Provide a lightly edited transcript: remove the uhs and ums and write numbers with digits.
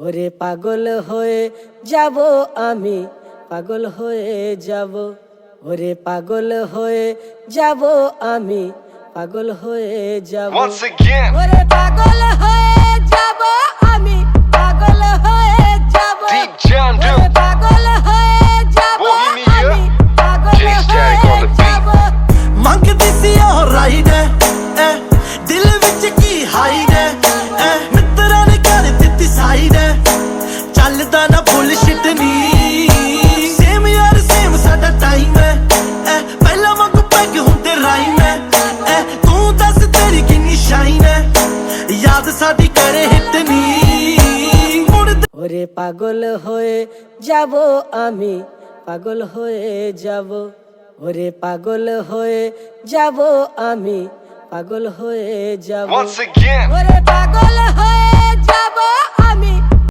ওরে পাগল হয়ে যাব আমি, পাগল হয়ে যাব। ওরে পাগল হয়ে যাব আমি, পাগল হয়ে যাব। Once again, ওরে পাগল হয়ে যাব আমি, পাগল হয়ে যাব। Deep John ওরে Duke, পাগল হয়ে যাব Bohemia, আমি, পাগল Jay Static on হয়ে the beat. যাব। ਮੰਗਦੀ ਸੀ ਉਹ ਰਾਈਡ ਐ ਦਿਲ ਵਿੱਚ ਕੀ ਹਾਈਡ ਐ ਮਿੱਤਰਾਂ ਨੇ ਕਰ ਦਿੱਤੀ ਸਾਈਡ ਚੱਲਦਾ ਨਾ ਬੁਲਸ਼ਿਟ ਨੀ ਸੇਮ ਯਾਰ ਸੇਮ ਸਾਡਾ ਟਾਈਮ ਐ ਪਹਿਲਾਂ ਵਾਂਗੂ ਪੈਗ ਹੁੰਦੇ ਰਾਈਮ ਐ ਤੂੰ ਦੱਸ ਤੇਰੀ ਕਿੰਨੀ ਸ਼ਾਈਨ ਐ ਯਾਦ ਸਾਡੀ ਕਰੇ ਹਿੱਟ ਨੀ ওরে পাগল হয়ে যাব আমি, পাগল হয়ে যাব। ওরে পাগল হয়ে যাব আমি, পাগল হয়ে যাব। once again, ওরে পাগল হয়ে যাব